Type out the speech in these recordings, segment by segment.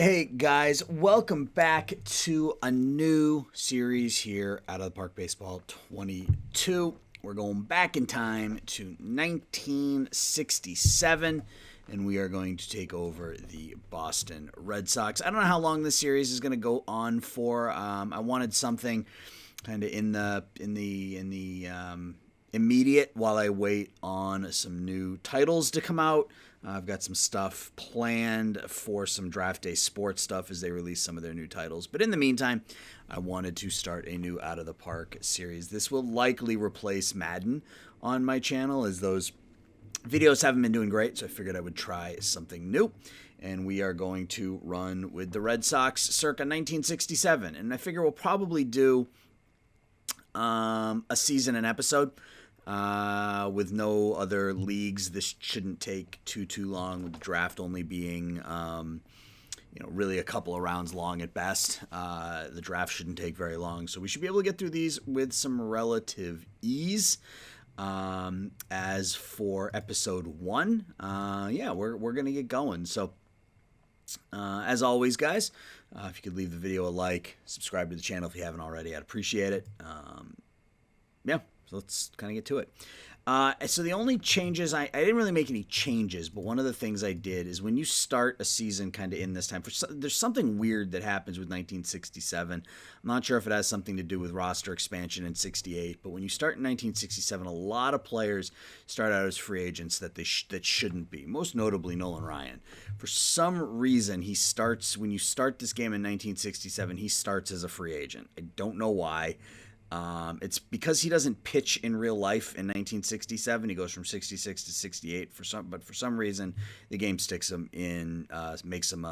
Hey guys, welcome back to a new series here out of the Park Baseball 22. We're going back in time to 1967, and we are going to take over the Boston Red Sox. I don't know how long this series is going to go on for. I wanted something kind of in the immediate while I wait on some new titles to come out. I've got some stuff planned for some draft day sports stuff as they release some of their new titles. But in the meantime, I wanted to start a new Out of the Park series. This will likely replace Madden on my channel, as those videos haven't been doing great, so I figured I would try something new. And we are going to run with the Red Sox circa 1967. And I figure we'll probably do a season and episode. With no other leagues, this shouldn't take too long, with the draft only being really a couple of rounds long at best. The draft shouldn't take very long, so we should be able to get through these with some relative ease. As for episode 1, we're gonna get going. So as always, guys, if you could leave the video a like, subscribe to the channel if you haven't already, I'd appreciate it. So let's kind of get to it. So the only changes, I didn't really make any changes, but one of the things I did is when you start a season kind of in this time, there's something weird that happens with 1967. I'm not sure if it has something to do with roster expansion in 68, but when you start in 1967, a lot of players start out as free agents that that shouldn't be, most notably Nolan Ryan. For some reason, when you start this game in 1967, he starts as a free agent. I don't know why. It's because he doesn't pitch in real life in 1967. He goes from 66 to 68 for some reason the game sticks him in, makes him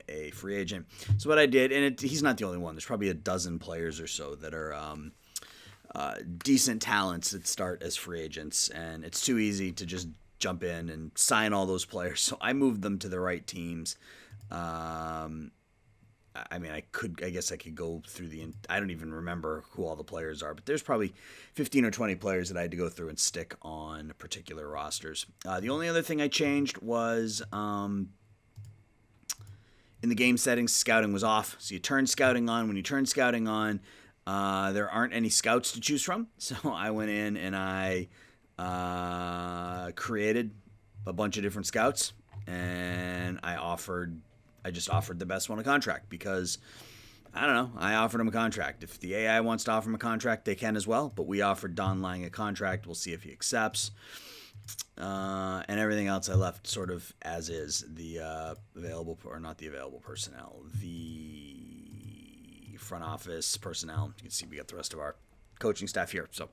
a free agent. So what I did, and he's not the only one. There's probably a dozen players or so that are decent talents that start as free agents, and it's too easy to just jump in and sign all those players. So I moved them to the right teams. I guess I could go through I don't even remember who all the players are, but there's probably 15 or 20 players that I had to go through and stick on particular rosters. The only other thing I changed was in the game settings, scouting was off. So you turn scouting on. When you turn scouting on, there aren't any scouts to choose from. So I went in and I created a bunch of different scouts, and I just offered the best one a contract because, I don't know, I offered him a contract. If the AI wants to offer him a contract, they can as well. But we offered Don Lang a contract. We'll see if he accepts. And everything else I left sort of as is. The front office personnel. You can see we got the rest of our coaching staff here. So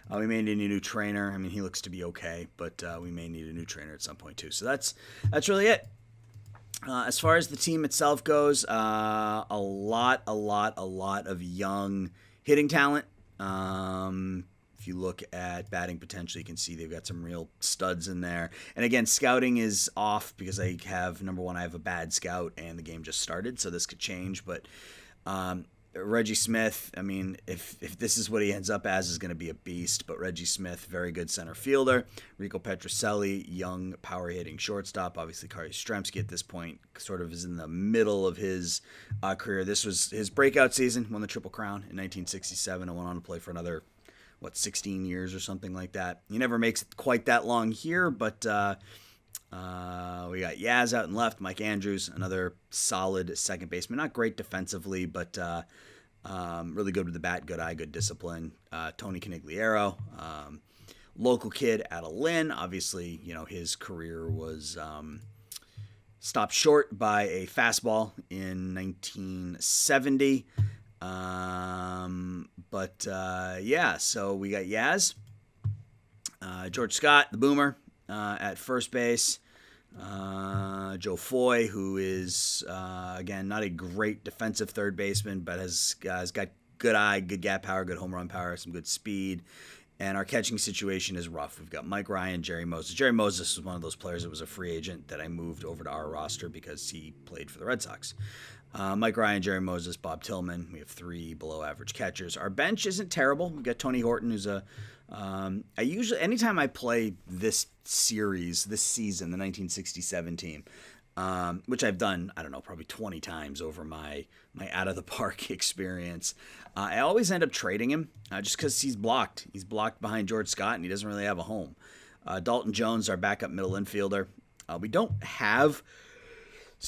we may need a new trainer. I mean, he looks to be okay, but we may need a new trainer at some point too. So that's really it. As far as the team itself goes, a lot of young hitting talent. If you look at batting potential, you can see they've got some real studs in there. And again, scouting is off because I have a bad scout and the game just started, so this could change. But Reggie Smith, I mean, if this is what he ends up as, is going to be a beast. But Reggie Smith, very good center fielder. Rico Petrocelli, young power-hitting shortstop. Obviously, Kari Stremski at this point sort of is in the middle of his career. This was his breakout season, won the Triple Crown in 1967, and went on to play for another, 16 years or something like that. He never makes it quite that long here, but we got Yaz out and left, Mike Andrews, another solid second baseman. Not great defensively, but really good with the bat, good eye, good discipline. Tony Canigliaro, local kid out of Lynn. Obviously, his career was stopped short by a fastball in 1970. So we got Yaz, George Scott, the boomer, at first base. Joe Foy, who is, again, not a great defensive third baseman, but has got good eye, good gap power, good home run power, some good speed. And our catching situation is rough. We've got Mike Ryan, Jerry Moses. Jerry Moses was one of those players that was a free agent that I moved over to our roster because he played for the Red Sox. Mike Ryan, Jerry Moses, Bob Tillman. We have 3 below-average catchers. Our bench isn't terrible. We've got Tony Horton, who's anytime I play this season, the 1967 team, which I've done, I don't know, probably 20 times over my out of the park experience. I always end up trading him just because he's blocked. He's blocked behind George Scott, and he doesn't really have a home. Dalton Jones, our backup middle infielder. We don't have,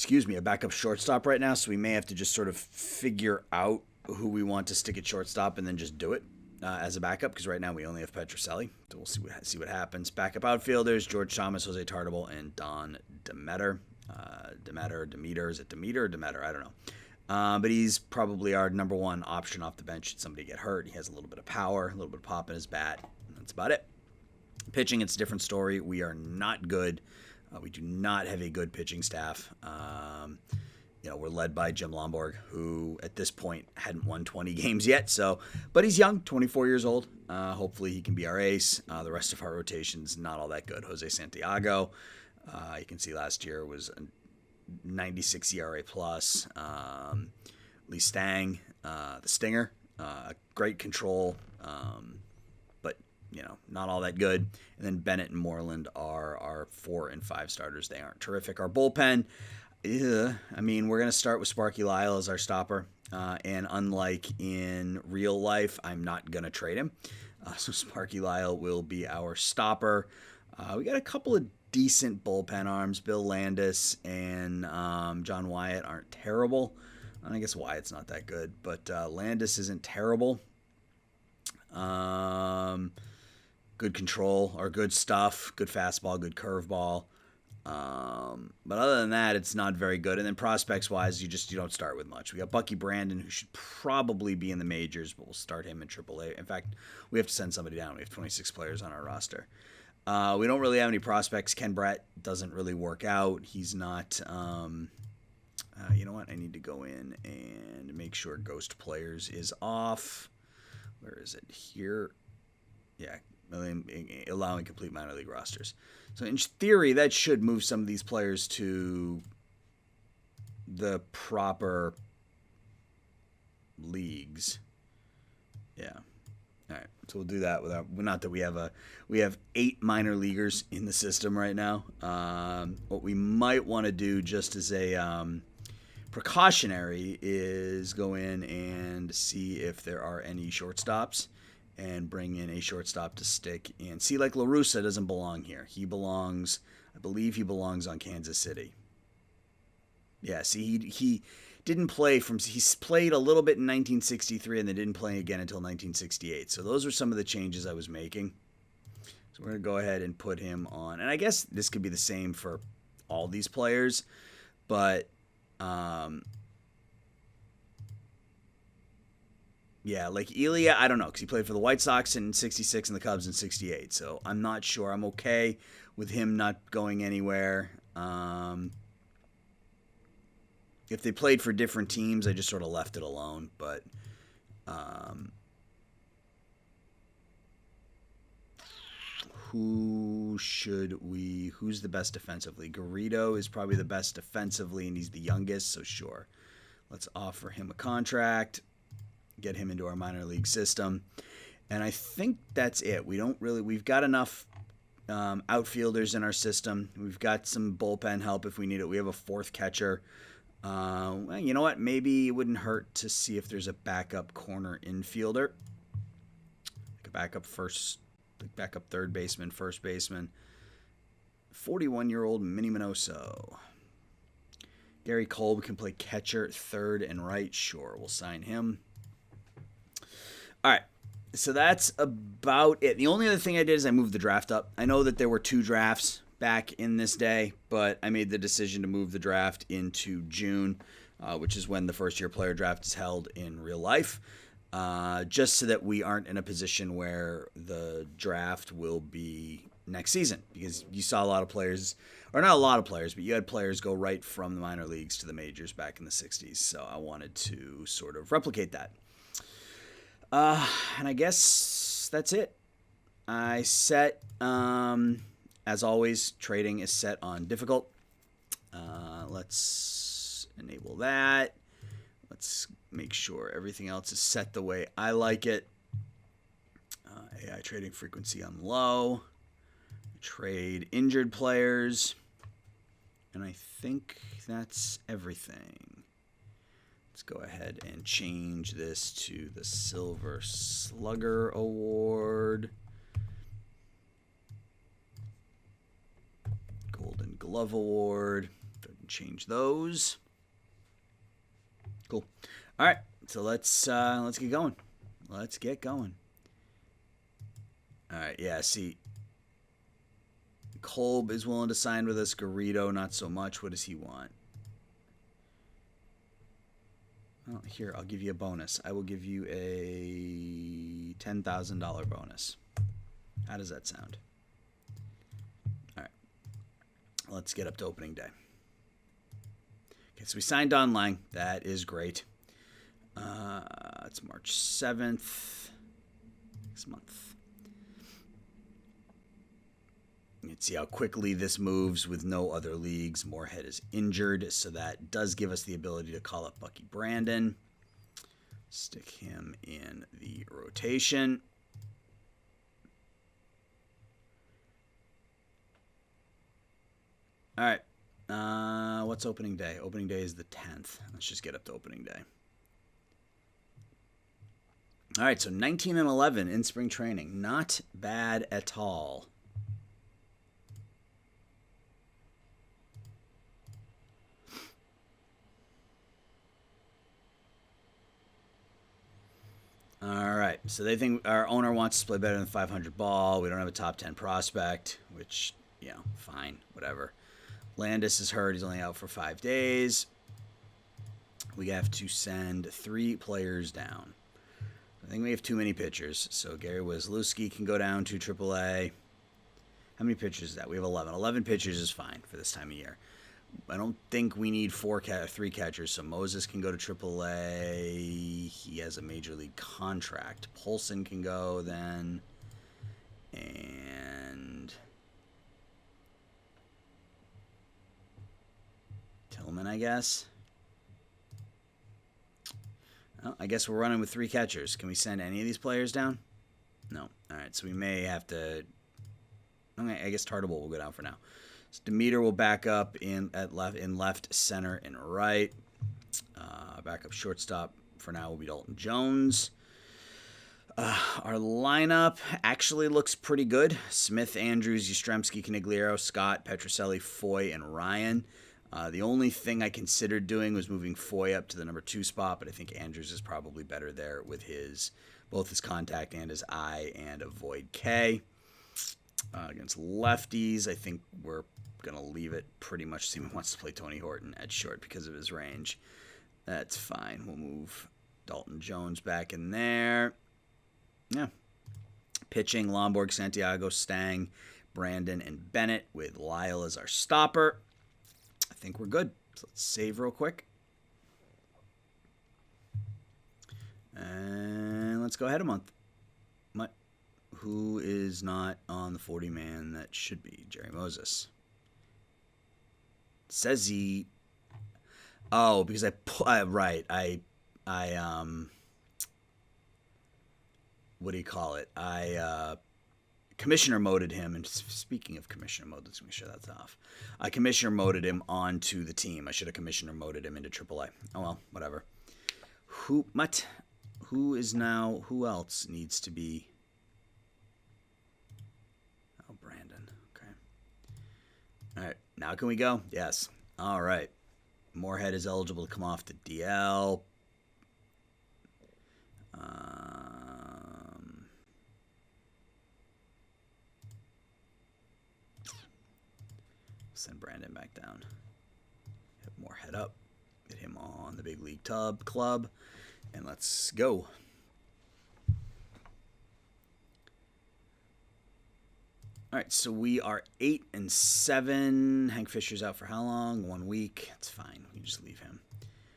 a backup shortstop right now, so we may have to just sort of figure out who we want to stick at shortstop and then just do it as a backup, because right now we only have Petrocelli. So we'll see what happens. Backup outfielders: George Thomas, Jose Tartable, and Don Demeter. Demeter, is it Demeter or Demeter? I don't know. But he's probably our number one option off the bench should somebody get hurt. He has a little bit of power, a little bit of pop in his bat. That's about it. Pitching, it's a different story. We are not good. We do not have a good pitching staff. We're led by Jim Lomborg, who at this point hadn't won 20 games yet. But he's young, 24 years old. Hopefully he can be our ace. The rest of our rotation's not all that good. Jose Santiago, you can see last year was a 96 ERA plus. Lee Stang, the Stinger, great control, but not all that good. And then Bennett and Moreland are our 4 and 5 starters. They aren't terrific. Our bullpen, we're going to start with Sparky Lyle as our stopper. And unlike in real life, I'm not going to trade him. So Sparky Lyle will be our stopper. We got a couple of decent bullpen arms. Bill Landis and John Wyatt aren't terrible. I guess Wyatt's not that good, but Landis isn't terrible. Good control, or good stuff, good fastball, good curveball. But other than that, it's not very good. And then prospects-wise, you don't start with much. We got Bucky Brandon, who should probably be in the majors, but we'll start him in AAA. In fact, we have to send somebody down. We have 26 players on our roster. We don't really have any prospects. Ken Brett doesn't really work out. He's not. You know what? I need to go in and make sure Ghost Players is off. Where is it? Here. Yeah. Allowing complete minor league rosters. So in theory, that should move some of these players to the proper leagues. Yeah. All right. So we'll do that not that we have 8 minor leaguers in the system right now. What we might want to do just as a precautionary is go in and see if there are any shortstops and bring in a shortstop to stick in. See, like La Russa doesn't belong here. I believe he belongs on Kansas City. Yeah, see, he didn't play he's played a little bit in 1963 and then didn't play again until 1968. So those are some of the changes I was making. So we're going to go ahead and put him on. And I guess this could be the same for all these players, but yeah, like Elia, I don't know, because he played for the White Sox in 66 and the Cubs in 68. So I'm not sure. I'm okay with him not going anywhere. If they played for different teams, I just sort of left it alone. But who's the best defensively? Garrido is probably the best defensively, and he's the youngest, so sure. Let's offer him a contract, get him into our minor league system. And I think that's it. We've got enough outfielders in our system. We've got some bullpen help if we need it. We have a 4th catcher. Well, you know what? Maybe it wouldn't hurt to see if there's a backup corner infielder. Like a backup third baseman, first baseman. 41-year-old Minnie Minoso. Gary Kolb can play catcher, third and right. Sure, we'll sign him. All right, so that's about it. The only other thing I did is I moved the draft up. I know that there were 2 drafts back in this day, but I made the decision to move the draft into June, which is when the first-year player draft is held in real life, just so that we aren't in a position where the draft will be next season, because you saw a lot of players, or not a lot of players, but you had players go right from the minor leagues to the majors back in the 60s, so I wanted to sort of replicate that. And I guess that's it. I set, as always, trading is set on difficult. Let's enable that. Let's make sure everything else is set the way I like it. AI trading frequency on low. Trade injured players. And I think that's everything. Let's go ahead and change this to the Silver Slugger Award. Golden Glove Award. Go ahead and change those. Cool. All right, so let's get going. Let's get going. All right, yeah, see, Kolb is willing to sign with us. Garrido, not so much. What does he want? Well, here, I'll give you a bonus. I will give you a $10,000 bonus. How does that sound? All right. Let's get up to opening day. Okay, so we signed Don Lang. That is great. It's March 7th. Next month. Let's see how quickly this moves with no other leagues. Moorhead is injured, so that does give us the ability to call up Bucky Brandon. Stick him in the rotation. All right. What's opening day? Opening day is the 10th. Let's just get up to opening day. All right, so 19 and 11 in spring training. Not bad at all. All right, so they think our owner wants us to play better than 500 ball. We don't have a top 10 prospect, which, fine, whatever. Landis is hurt. He's only out for 5 days. We have to send 3 players down. I think we have too many pitchers, so Gary Weslowski can go down to AAA. How many pitchers is that? We have 11. 11 pitchers is fine for this time of year. I don't think we need 3 catchers, so Moses can go to AAA. He has a major league contract. Polson can go then. And Tillman, I guess. Oh, I guess we're running with 3 catchers. Can we send any of these players down? No. All right, so we may have to. Okay, I guess Tartabull will go down for now. So Demeter will back up in left, center, and right. Backup shortstop for now will be Dalton Jones. Our lineup actually looks pretty good. Smith, Andrews, Yastrzemski, Canigliaro, Scott, Petrocelli, Foy, and Ryan. The only thing I considered doing was moving Foy up to the number 2 spot, but I think Andrews is probably better there with both his contact and his eye and a void K. Against lefties, I think we're going to leave it pretty much. Seaman wants to play Tony Horton at short because of his range. That's fine. We'll move Dalton Jones back in there. Yeah. Pitching, Lomborg, Santiago, Stang, Brandon, and Bennett with Lyle as our stopper. I think we're good. So let's save real quick. And let's go ahead a month. Who is not on the 40-man that should be? Jerry Moses. Says he... Oh, because right. What do you call it? Commissioner moded him, and speaking of commissioner mode, let's make sure that's off. I commissioner moded him onto the team. I should have commissioner moded him into AAA. Oh well, whatever. Who else needs to be? Oh, Brandon. Okay. All right, now can we go? Yes. All right. Moorhead is eligible to come off the DL. Send Brandon back down. Have Moorhead up. Get him on the big league club. And let's go. All right, so we are 8-7. Hank Fisher's out for how long? 1 week. That's fine. We can just leave him.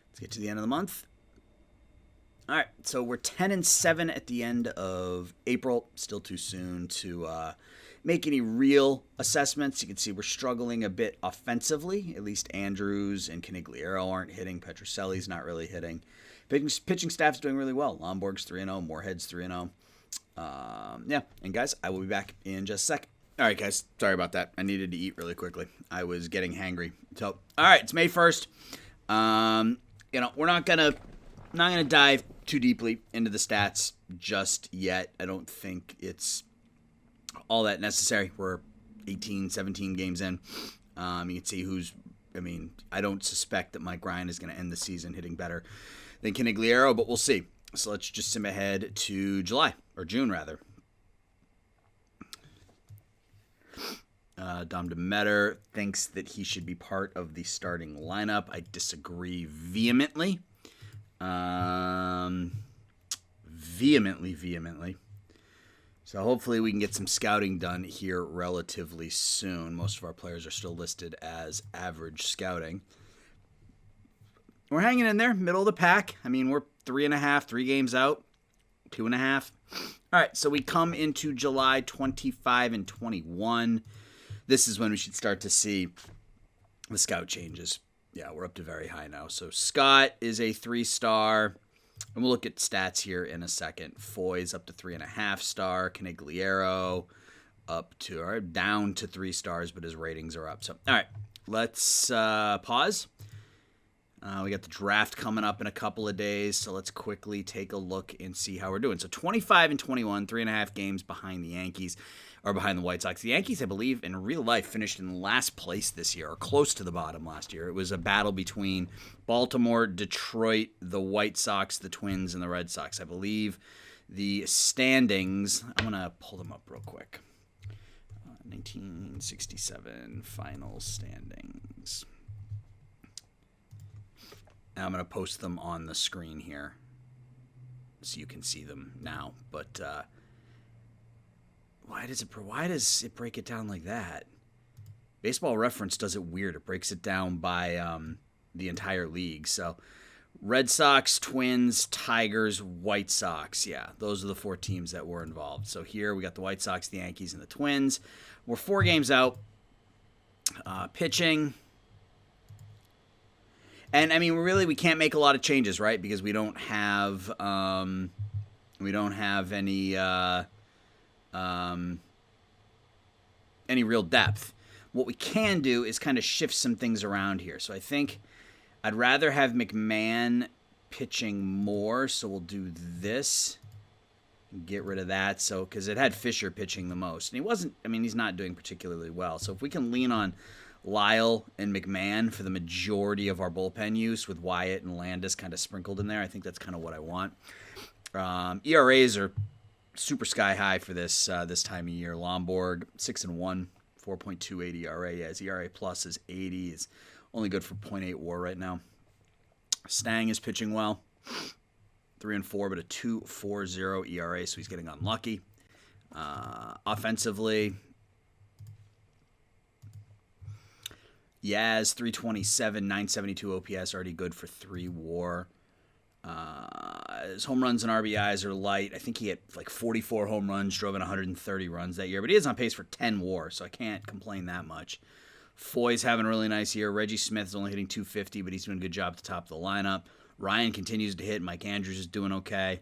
Let's get to the end of the month. All right, so we're 10-7 at the end of April. Still too soon to make any real assessments. You can see we're struggling a bit offensively. At least Andrews and Canigliaro aren't hitting. Petrocelli's not really hitting. Pitching staff's doing really well. Lomborg's 3-0. Moorhead's 3-0. Yeah, and guys, I will be back in just a sec. All right, guys. Sorry about that. I needed to eat really quickly. I was getting hangry. So, all right, it's May 1st. We're not gonna dive too deeply into the stats just yet. I don't think it's all that necessary. We're 18, 17 games in. You can see I don't suspect that Mike Ryan is going to end the season hitting better than Canigliaro, but we'll see. So let's just sim ahead to June rather. Dom DeMeter thinks that he should be part of the starting lineup. I disagree vehemently. Vehemently. So hopefully we can get some scouting done here relatively soon. Most of our players are still listed as average scouting. We're hanging in there, middle of the pack. I mean, we're 3 games out, 2.5. All right, so we come into July 25 and 21. This is when we should start to see the scout changes. Yeah, we're up to very high now. So Scott is a 3-star. And we'll look at stats here in a second. Foy's up to 3.5-star. Canigliaro down to 3 stars, but his ratings are up. So, all right, let's pause. We got the draft coming up in a couple of days, so let's quickly take a look and see how we're doing. So 25 and 21, 3.5 games behind the Yankees, or behind the White Sox. The Yankees, I believe, in real life finished in last place this year, or close to the bottom last year. It was a battle between Baltimore, Detroit, the White Sox, the Twins, and the Red Sox. I believe the standings, I'm going to pull them up real quick. 1967 final standings. I'm going to post them on the screen here so you can see them now. But why does it break it down like that? Baseball Reference does it weird. It breaks it down by the entire league. So Red Sox, Twins, Tigers, White Sox. Yeah, those are the 4 teams that were involved. So here we got the White Sox, the Yankees, and the Twins. We're 4 games out. Pitching. And I mean, we can't make a lot of changes, right? Because we don't have any real depth. What we can do is kind of shift some things around here. So I think I'd rather have McMahon pitching more. So we'll do this. Get rid of that. So because it had Fisher pitching the most, and he's not doing particularly well. So if we can lean on Lyle and McMahon for the majority of our bullpen use, with Wyatt and Landis kind of sprinkled in there, I think that's kind of what I want. ERAs are super sky high for this time of year. Lomborg 6-1, 4.28 ERA. Yeah, his ERA plus is 80. It's only good for 0.8 WAR right now. Stang is pitching well, 3-4, but a 2.40 ERA, so he's getting unlucky. Offensively, Yaz, 327, 972 OPS, already good for 3 WAR. His home runs and RBIs are light. I think he had like 44 home runs, drove in 130 runs that year, but he is on pace for 10 WAR, so I can't complain that much. Foy's having a really nice year. Reggie Smith is only hitting 250, but he's doing a good job at the top of the lineup. Ryan continues to hit. Mike Andrews is doing okay.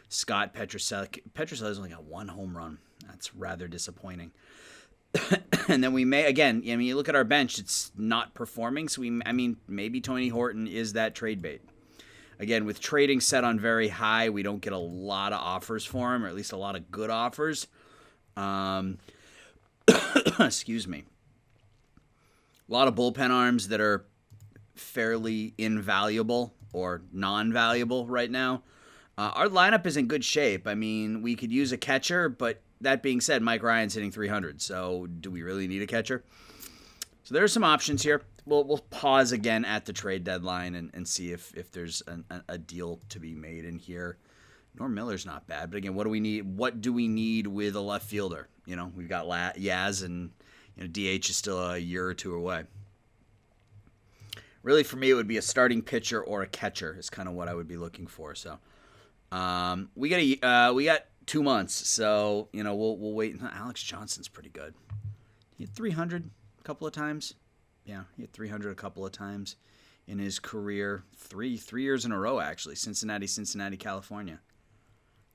Scott Petroselli's only got 1 home run. That's rather disappointing. And then you look at our bench, it's not performing. So maybe Tony Horton is that trade bait. Again, with trading set on very high, we don't get a lot of offers for him, or at least a lot of good offers. Excuse me. A lot of bullpen arms that are fairly invaluable or non-valuable right now. Our lineup is in good shape. I mean, we could use a catcher, but that being said, Mike Ryan's hitting 300, so do we really need a catcher? So there are some options here. We'll pause again at the trade deadline and see if there's a deal to be made in here. Norm Miller's not bad, but again, what do we need? What do we need with a left fielder? We've got Yaz, and DH is still a year or 2 away. Really, for me, it would be a starting pitcher or a catcher is kind of what I would be looking for. So we got 2 months, so we'll wait. Alex Johnson's pretty good. He had 300 a couple of times. Yeah, he had 300 a couple of times in his career. Three years in a row, actually. Cincinnati, California.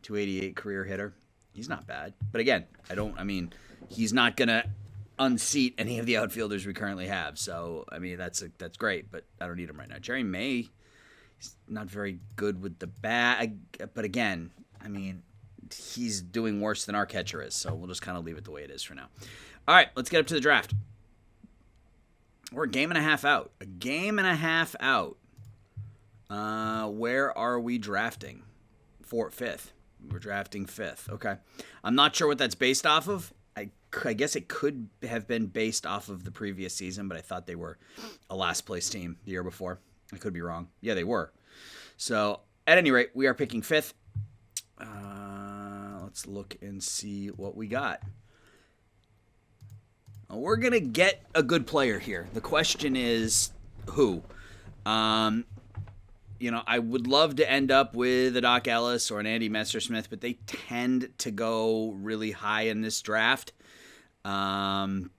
288 career hitter. He's not bad. But again, he's not going to unseat any of the outfielders we currently have. So, I mean, that's great, but I don't need him right now. Jerry May, he's not very good with the bat. But again, I mean, he's doing worse than our catcher is. So we'll just kind of leave it the way it is for now. All right, let's get up to the draft. We're a game and a half out. Where are we drafting? Fifth. We're drafting fifth. Okay. I'm not sure what that's based off of. I guess it could have been based off of the previous season, but I thought they were a last place team the year before. I could be wrong. Yeah, they were. So, at any rate, we are picking fifth. Let's look and see what we got. We're going to get a good player here. The question is who? I would love to end up with a Doc Ellis or an Andy Messersmith, but they tend to go really high in this draft. Jim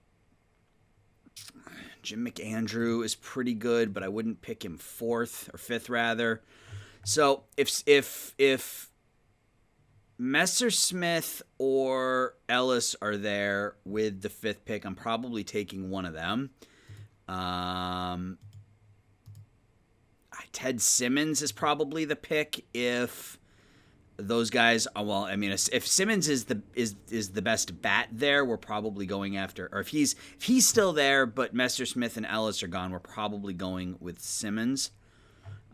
McAndrew is pretty good, but I wouldn't pick him fifth rather. So if Messersmith or Ellis are there with the fifth pick, I'm probably taking one of them. Ted Simmons is probably the pick if those guys. Well, I mean, if Simmons is the best bat there, we're probably going after. Or if he's still there, but Messersmith and Ellis are gone, we're probably going with Simmons.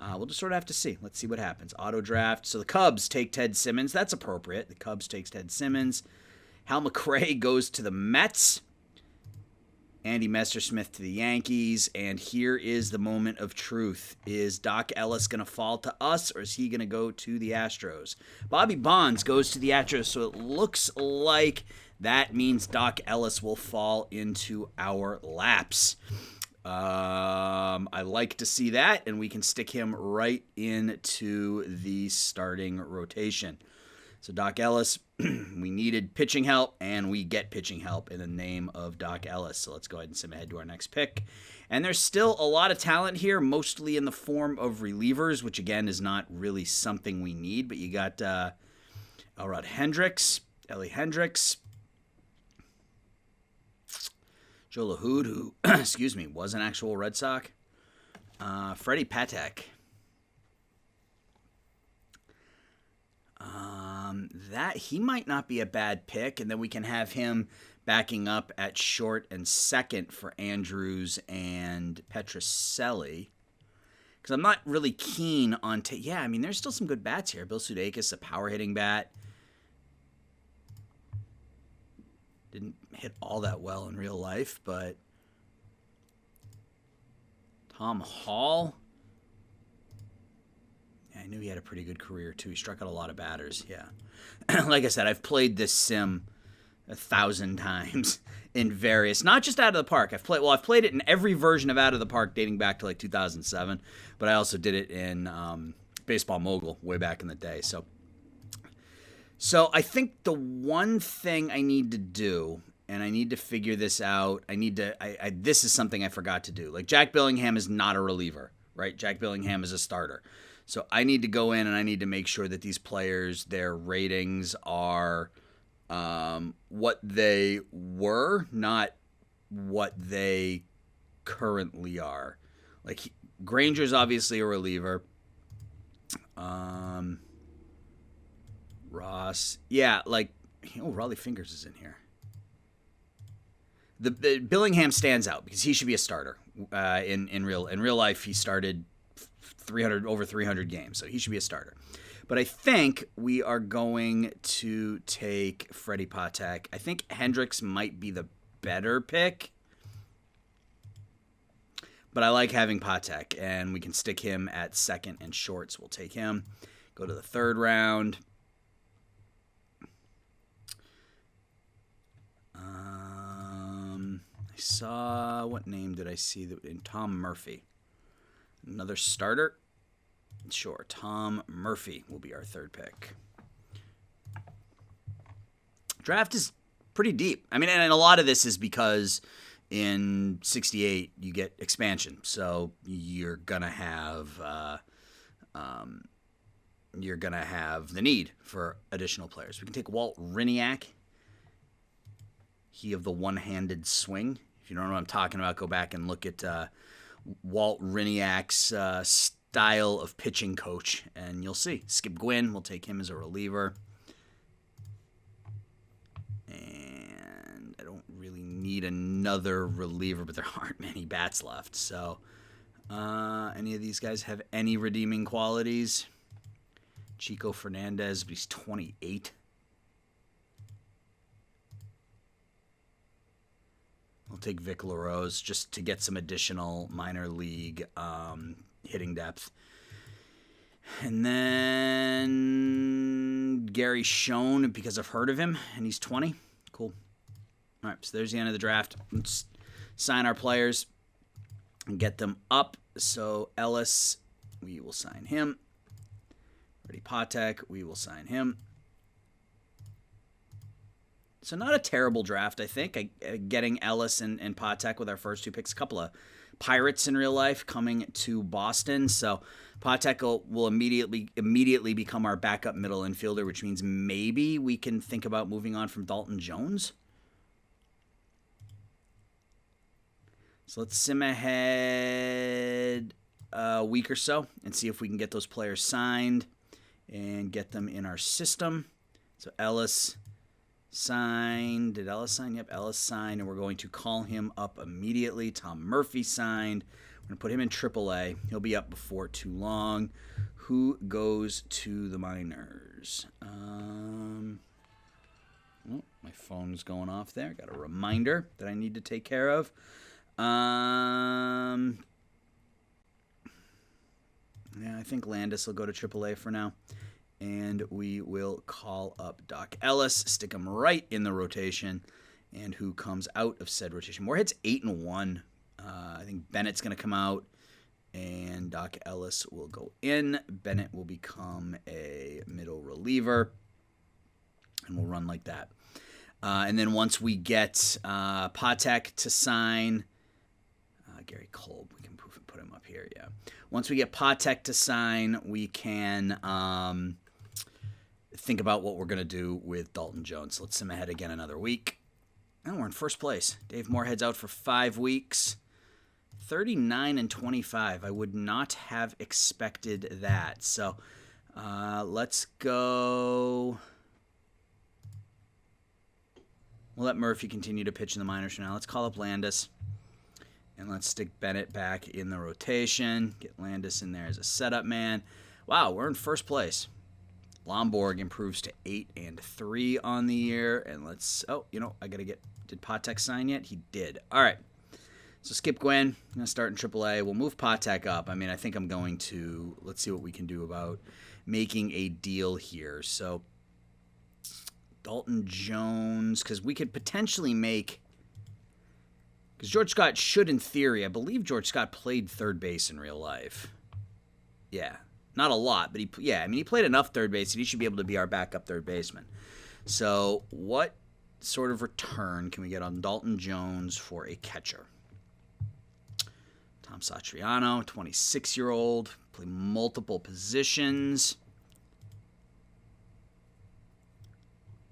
We'll just sort of have to see. Let's see what happens. Auto draft. So the Cubs take Ted Simmons. That's appropriate. The Cubs takes Ted Simmons. Hal McRae goes to the Mets. Andy Messersmith to the Yankees. And here is the moment of truth. Is Doc Ellis going to fall to us, or is he going to go to the Astros? Bobby Bonds goes to the Astros, so it looks like that means Doc Ellis will fall into our laps. I like to see that, and we can stick him right into the starting rotation. So Doc Ellis, we needed pitching help, and we get pitching help in the name of Doc Ellis. So let's go ahead and send ahead to our next pick. And there's still a lot of talent here, mostly in the form of relievers, which again is not really something we need. But you got Elrod Hendricks, Ellie Hendricks, Joe LaHood, who, was an actual Red Sox. Freddie Patek. That he might not be a bad pick, and then we can have him backing up at short and second for Andrews and Petrocelli. Because I'm not really keen on... there's still some good bats here. Bill Sudeikis, a power-hitting bat. Didn't hit all that well in real life, but... Tom Hall... I knew he had a pretty good career, too. He struck out a lot of batters, yeah. Like I said, I've played this sim 1,000 times in various, not just Out of the Park. I've played it in every version of Out of the Park dating back to like 2007, but I also did it in Baseball Mogul way back in the day. So I think the one thing I need to do, and I need to figure this out, this is something I forgot to do. Like, Jack Billingham is not a reliever, right? Jack Billingham is a starter. So I need to go in and I need to make sure that these players, their ratings are what they were, not what they currently are. Like, Granger's obviously a reliever. Ross. Yeah, Raleigh Fingers is in here. The Billingham stands out because he should be a starter. In real life, he started over 300 games, so he should be a starter. But I think we are going to take Freddie Patek. I think Hendricks might be the better pick, but I like having Patek, and we can stick him at second and short, so we'll take him. Go to the third round. I saw, what name did I see in Tom Murphy? Another starter? Sure, Tom Murphy will be our third pick. Draft is pretty deep. I mean, and a lot of this is because in 68 you get expansion, so you're gonna have the need for additional players. We can take Walt Riniak. he of the one-handed swing. If you don't know what I'm talking about, go back and look at Walt Riniak's style of pitching coach, and you'll see. Skip Gwynn, we'll take him as a reliever. And I don't really need another reliever, but there aren't many bats left. So any of these guys have any redeeming qualities? Chico Fernandez, but he's 28. I'll take Vic LaRose just to get some additional minor league hitting depth. And then Gary Schoen, because I've heard of him, and he's 20. Cool. All right, so there's the end of the draft. Let's sign our players and get them up. So Ellis, we will sign him. Reggie Patek, we will sign him. So not a terrible draft, I think. Getting Ellis and Patek with our first two picks. A couple of Pirates in real life coming to Boston. So Patek will immediately become our backup middle infielder, which means maybe we can think about moving on from Dalton Jones. So let's sim ahead a week or so and see if we can get those players signed and get them in our system. So Ellis signed. Did Ellis sign? Yep, Ellis signed, and we're going to call him up immediately. Tom Murphy signed. We're going to put him in AAA. He'll be up before too long. Who goes to the minors? Oh, my phone's going off there. Got a reminder that I need to take care of. Yeah, I think Landis will go to AAA for now. And we will call up Doc Ellis, stick him right in the rotation, and who comes out of said rotation. Moorhead's 8-1. I think Bennett's going to come out, and Doc Ellis will go in. Bennett will become a middle reliever, and we'll run like that. And then once we get Patek to sign, Gary Kolb, we can put him up here, yeah. Once we get Patek to sign, we can think about what we're going to do with Dalton Jones. Let's sim ahead again another week. And we're in first place. Dave Moorhead's out for 5 weeks. 39-25. I would not have expected that. So let's go. We'll let Murphy continue to pitch in the minors for now. Let's call up Landis. And let's stick Bennett back in the rotation. Get Landis in there as a setup man. Wow, we're in first place. Lomborg improves to 8-3 on the year. And let's, I got to did Patek sign yet? He did. All right. So Skip Gwynn, I'm going to start in AAA. We'll move Patek up. I mean, I think I'm going to, let's see what we can do about making a deal here. So Dalton Jones, because we could potentially make, because George Scott should, in theory, I believe George Scott played third base in real life. Yeah. Not a lot, but he played enough third base that he should be able to be our backup third baseman. So what sort of return can we get on Dalton Jones for a catcher? Tom Satriano, 26-year-old, play multiple positions.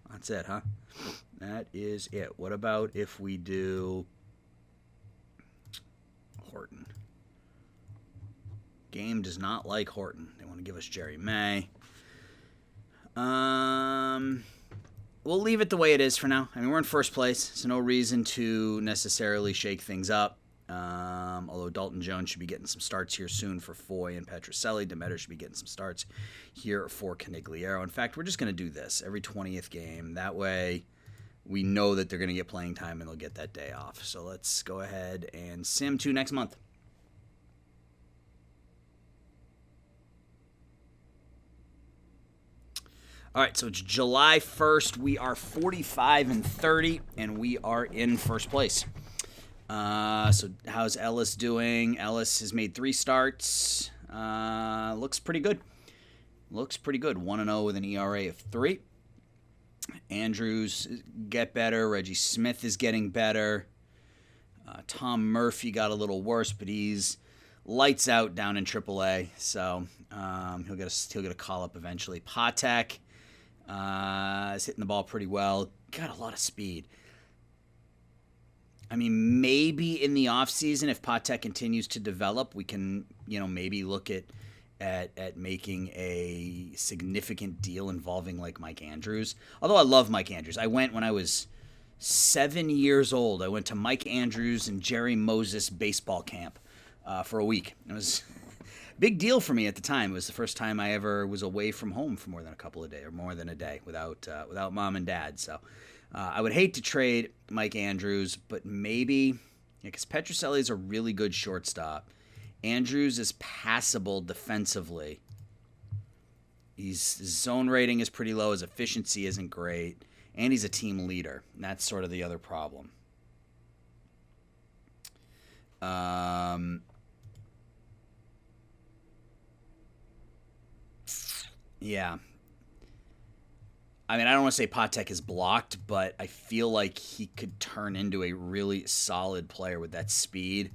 That's it, huh? That is it. What about if we do Horton? Game does not like Horton. They want to give us Jerry May. We'll leave it the way it is for now. I mean, we're in first place, so no reason to necessarily shake things up. Although Dalton Jones should be getting some starts here soon for Foy and Petrocelli. Demeter should be getting some starts here for Canigliaro. In fact, we're just going to do this every 20th game. That way we know that they're going to get playing time and they'll get that day off. So let's go ahead and sim to next month. All right, so it's July 1st. We are 45-30, and we are in first place. So how's Ellis doing? Ellis has made 3 starts. Looks pretty good. 1-0 with an ERA of 3. Andrews get better. Reggie Smith is getting better. Tom Murphy got a little worse, but he's lights out down in AAA. So he'll get a call up eventually. Patek is hitting the ball pretty well. Got a lot of speed. I mean, maybe in the offseason, if Patek continues to develop, we can, maybe look at making a significant deal involving like Mike Andrews. Although I love Mike Andrews. I went when I was 7 years old. I went to Mike Andrews and Jerry Moses baseball camp for a week. It was a big deal for me at the time. It was the first time I ever was away from home for more than a couple of days or more than a day without mom and dad. So I would hate to trade Mike Andrews, but maybe because Petrocelli is a really good shortstop. Andrews is passable defensively. His zone rating is pretty low. His efficiency isn't great. And he's a team leader. And that's sort of the other problem. Yeah. I mean, I don't want to say Patek is blocked, but I feel like he could turn into a really solid player with that speed.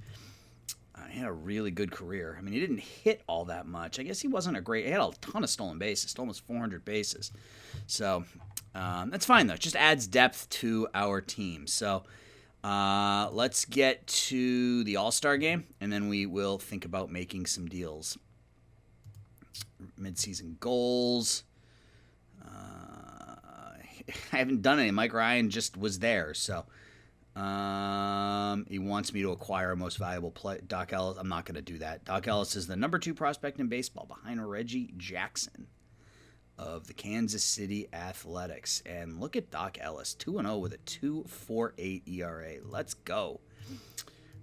He had a really good career. I mean, he didn't hit all that much. I guess he wasn't he had a ton of stolen bases, almost 400 bases. So that's fine, though. It just adds depth to our team. So let's get to the All-Star game, and then we will think about making some deals. Midseason goals. I haven't done any. Mike Ryan just was there, so he wants me to acquire a most valuable player. Doc Ellis. I'm not going to do that. Doc Ellis is the number 2 prospect in baseball behind Reggie Jackson of the Kansas City Athletics. And look at Doc Ellis, 2-0 with a 2.48 ERA. Let's go.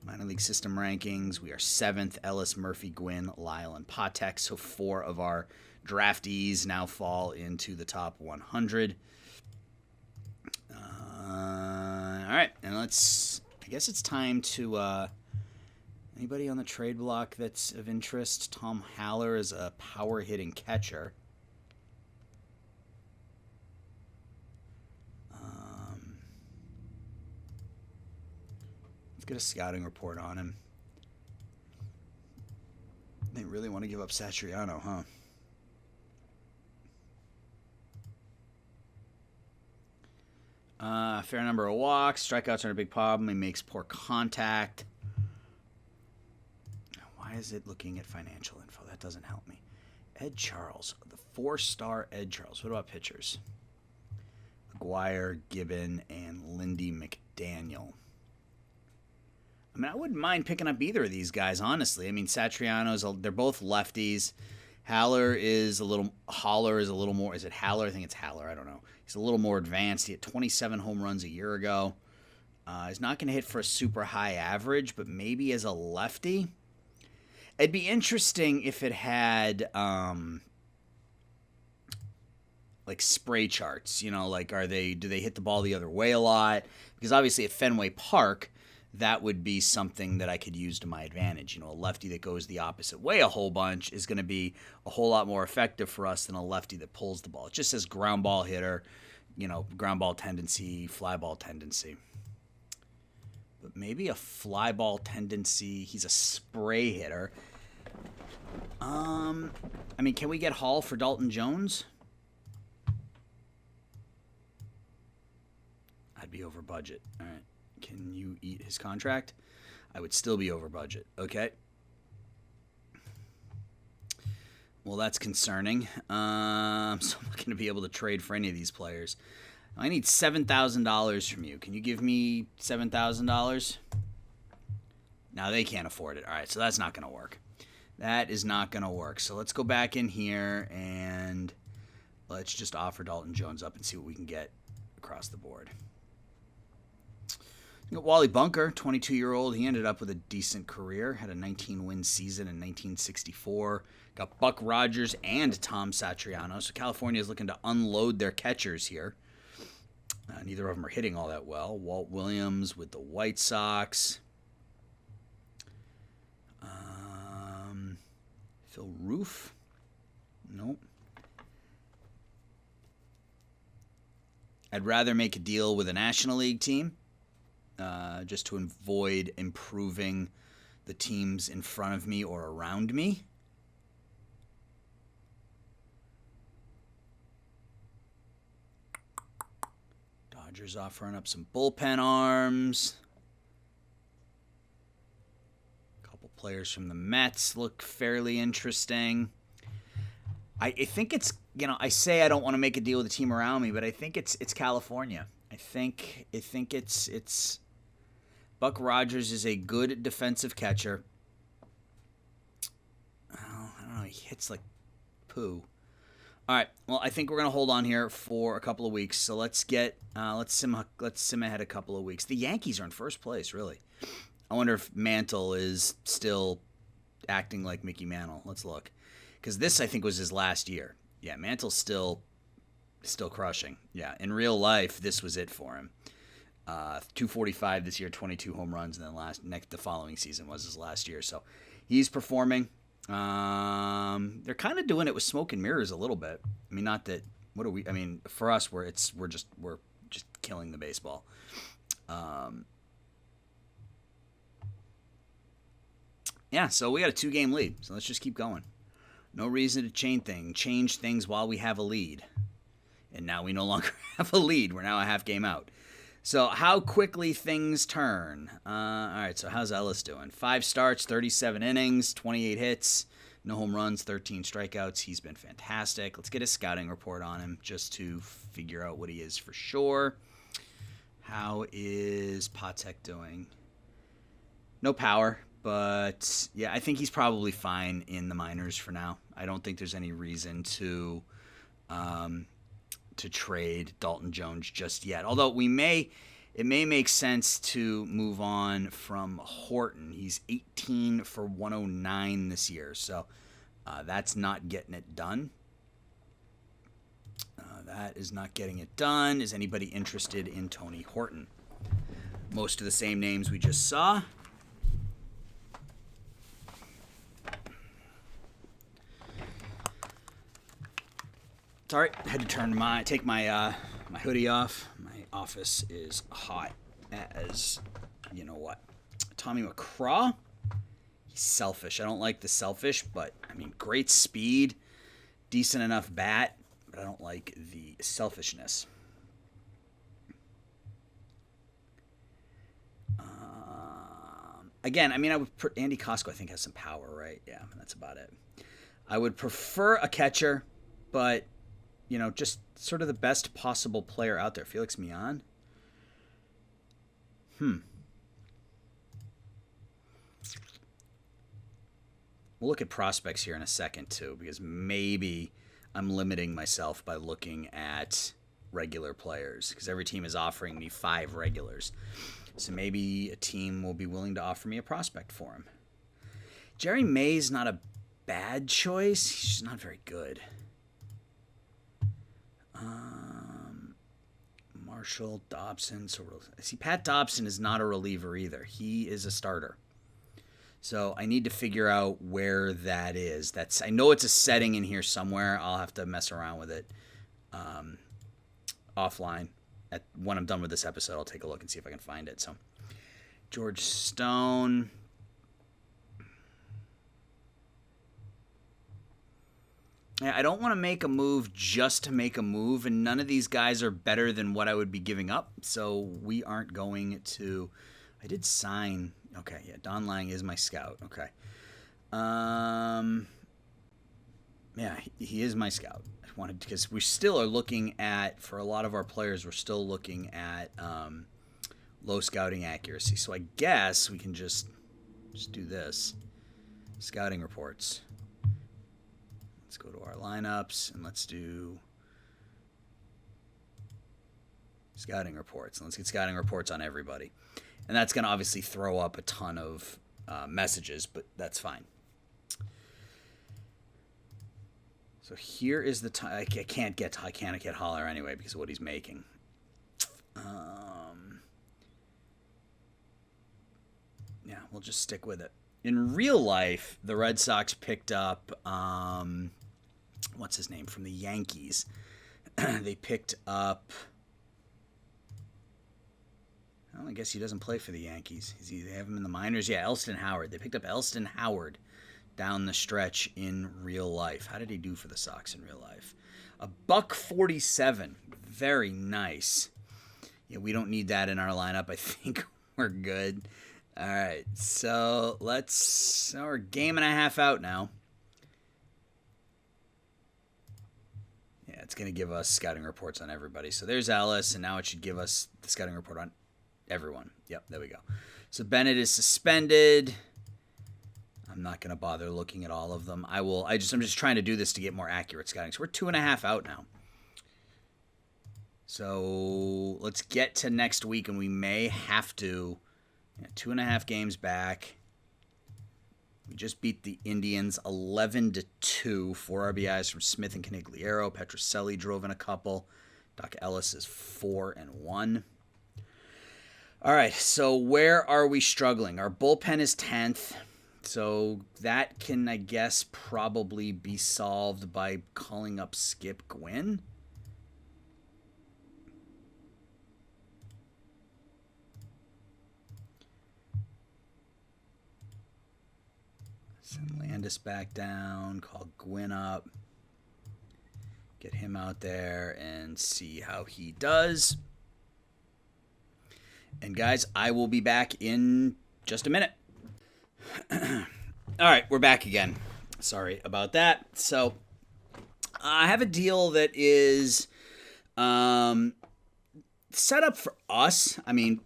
Minor league system rankings. We are 7th. Ellis, Murphy, Gwynn, Lyle, and Patek. So 4 of our draftees now fall into the top 100. All right, and I guess it's time to, anybody on the trade block that's of interest? Tom Haller is a power-hitting catcher. Let's get a scouting report on him. They really want to give up Satriano, huh? Fair number of walks. Strikeouts are a big problem. He makes poor contact. Why is it looking at financial info? That doesn't help me. Ed Charles. The 4-star Ed Charles. What about pitchers? McGuire, Gibbon, and Lindy McDaniel. I mean, I wouldn't mind picking up either of these guys, honestly. I mean, they're both lefties. Haller is a little more. Is it Haller? I think it's Haller. I don't know. He's a little more advanced. He had 27 home runs a year ago. He's not going to hit for a super high average, but maybe as a lefty. It'd be interesting if it had like spray charts. Like do they hit the ball the other way a lot? Because obviously at Fenway Park, that would be something that I could use to my advantage. A lefty that goes the opposite way a whole bunch is going to be a whole lot more effective for us than a lefty that pulls the ball. It just says ground ball hitter, ground ball tendency, fly ball tendency. But maybe a fly ball tendency. He's a spray hitter. I mean, can we get Hall for Dalton Jones? I'd be over budget. All right. Can you eat his contract? I would still be over budget. Okay. Well, that's concerning. So I'm not going to be able to trade for any of these players. I need $7,000 from you. Can you give me $7,000? No, they can't afford it. All right, so that's not going to work. That is not going to work. So let's go back in here and let's just offer Dalton Jones up and see what we can get across the board. You got Wally Bunker, 22-year-old. He ended up with a decent career. Had a 19-win season in 1964. Got Buck Rogers and Tom Satriano. So California is looking to unload their catchers here. Neither of them are hitting all that well. Walt Williams with the White Sox. Phil Roof. Nope. I'd rather make a deal with a National League team. Just to avoid improving the teams in front of me or around me. Dodgers offering up some bullpen arms. players from the Mets look fairly interesting. I think it's, I say I don't want to make a deal with the team around me, but I think it's California. I think it's Buck Rogers is a good defensive catcher. Oh, I don't know. He hits like poo. All right. Well, I think we're gonna hold on here for a couple of weeks. So let's sim ahead a couple of weeks. The Yankees are in first place, really. I wonder if Mantle is still acting like Mickey Mantle. Let's look, because this I think was his last year. Yeah, Mantle's still crushing. Yeah, in real life, this was it for him. 245 this year, 22 home runs, and then the following season was his last year. So he's performing. They're kind of doing it with smoke and mirrors a little bit. I mean, not that. What are we? I mean, for us, we're just killing the baseball. Yeah, so we got a 2-game lead. So let's just keep going. No reason to change things while we have a lead. And now we no longer have a lead. We're now a half game out. So how quickly things turn. All right, so how's Ellis doing? 5 starts, 37 innings, 28 hits, no home runs, 13 strikeouts. He's been fantastic. Let's get a scouting report on him just to figure out what he is for sure. How is Patek doing? No power, but yeah, I think he's probably fine in the minors for now. I don't think there's any reason to trade Dalton Jones just yet. Although it may make sense to move on from Horton. He's 18 for 109 this year, so that's not getting it done. That is not getting it done. Is anybody interested in Tony Horton? Most of the same names we just saw. It's all right. I had to take my hoodie off. My office is hot as you know what. Tommy McCraw. He's selfish. I don't like the selfish, but I mean, great speed, decent enough bat, but I don't like the selfishness. Again, I mean, Andy Costco, I think, has some power, right? Yeah, that's about it. I would prefer a catcher, but just sort of the best possible player out there. Felix Mian. We'll look at prospects here in a second, too, because maybe I'm limiting myself by looking at regular players, because every team is offering me 5 regulars. So maybe a team will be willing to offer me a prospect for him. Jerry May's not a bad choice. He's just not very good. Marshall, Dobson. See, Pat Dobson is not a reliever either. He is a starter. So I need to figure out where that is. I know it's a setting in here somewhere. I'll have to mess around with it offline. When I'm done with this episode, I'll take a look and see if I can find it. So George Stone. I don't want to make a move just to make a move, and none of these guys are better than what I would be giving up, so we aren't going to... I did sign... Okay, yeah, Don Lang is my scout. Okay. Yeah, he is my scout. I wanted, because we still are looking at, for a lot of our players, we're still looking at low scouting accuracy. So I guess we can just do this. Scouting reports. Let's go to our lineups and let's do scouting reports. And let's get scouting reports on everybody. And that's going to obviously throw up a ton of messages, but that's fine. So here is the time. I can't get Holler anyway because of what he's making. Yeah, we'll just stick with it. In real life, the Red Sox picked up what's his name from the Yankees. They picked up. Well, I guess he doesn't play for the Yankees. They have him in the minors. Yeah, Elston Howard. They picked up Elston Howard down the stretch in real life. How did he do for the Sox in real life? $147. Very nice. Yeah, we don't need that in our lineup. I think we're good. All right, so we're a game and a half out now. Yeah, it's going to give us scouting reports on everybody. So there's Ellis, and now it should give us the scouting report on everyone. Yep, there we go. So Bennett is suspended. I'm not going to bother looking at all of them. I'm just trying to do this to get more accurate scouting. So we're 2.5 out now. So let's get to next week, and we may have to. 2.5 games back. We just beat the Indians 11-2. 4 RBIs from Smith and Canigliaro. Petrocelli drove in a couple. Doc Ellis is 4-1. All right, so where are we struggling? Our bullpen is 10th. So that can, I guess, probably be solved by calling up Skip Gwynn. Send Landis back down, call Gwynn up, get him out there and see how he does. And guys, I will be back in just a minute. All right, we're back again. Sorry about that. So I have a deal that is set up for us. I mean,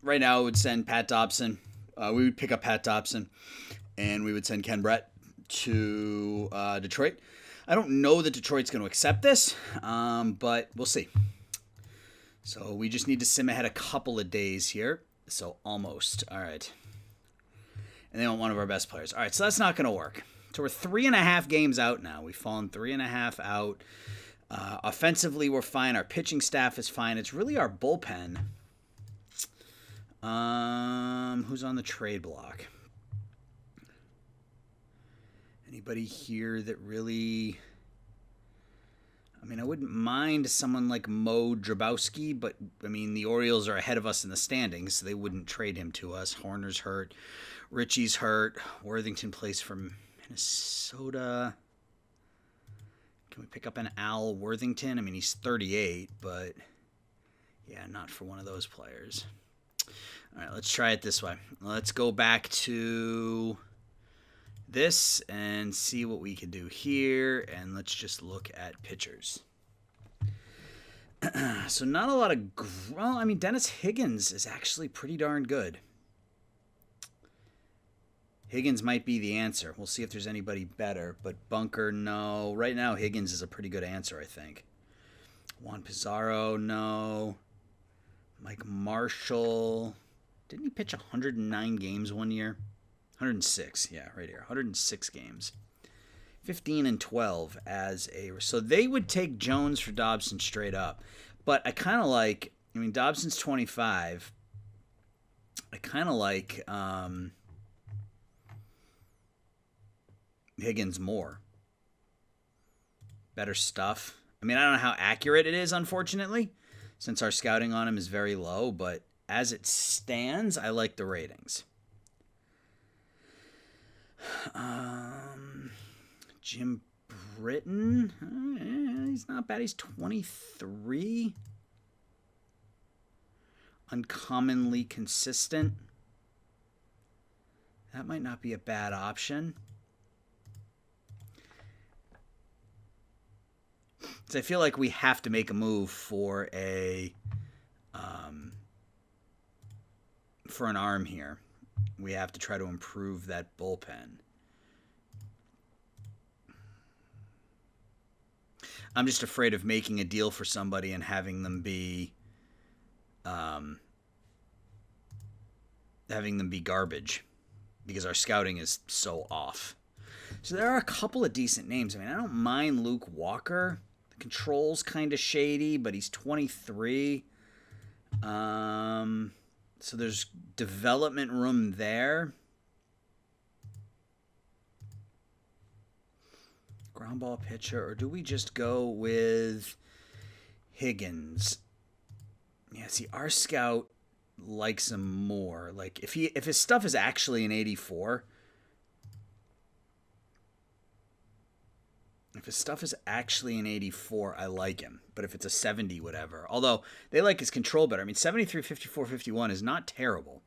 right now I would send Pat Dobson. We would pick up Pat Dobson. And we would send Ken Brett to Detroit. I don't know that Detroit's going to accept this, but we'll see. So we just need to sim ahead a couple of days here. So almost. All right. And they want one of our best players. All right, so that's not going to work. So we're 3.5 games out now. We've fallen 3.5 out. Offensively, we're fine. Our pitching staff is fine. It's really our bullpen. Who's on the trade block? Anybody here that really... I mean, I wouldn't mind someone like Mo Drabowski, but, I mean, the Orioles are ahead of us in the standings, so they wouldn't trade him to us. Horner's hurt. Richie's hurt. Worthington plays for Minnesota. Can we pick up an Al Worthington? I mean, he's 38, but, yeah, not for one of those players. All right, let's try it this way. Let's go back to... this and see what we can do here, and let's just look at pitchers. So not a lot of... well, I mean, Dennis Higgins is actually pretty darn good. Higgins might be the answer. We'll see if there's anybody better, but Bunker, no. Right now, Higgins is a pretty good answer, I think. Juan Pizarro, no. Mike Marshall. Didn't he pitch 109 games one year? 106, yeah, right here. 106 games. 15-12 as a... so they would take Jones for Dobson straight up. But I kind of like... I mean, Dobson's 25. I kind of like Higgins more. Better stuff. I mean, I don't know how accurate it is, unfortunately, since our scouting on him is very low. But as it stands, I like the ratings. Jim Britton, he's not bad. He's 23. Uncommonly consistent. That might not be a bad option. Because I feel like we have to make a move for an arm here. We have to try to improve that bullpen. I'm just afraid of making a deal for somebody and having them be garbage because our scouting is so off. So there are a couple of decent names. I mean, I don't mind Luke Walker. The control's kind of shady, but he's 23. So there's development room there. Ground ball pitcher, or do we just go with Higgins? Yeah, see, our scout likes him more. Like, if his stuff is actually an 84, I like him. But if it's a 70, whatever. Although, they like his control better. I mean, 73, 54, 51 is not terrible.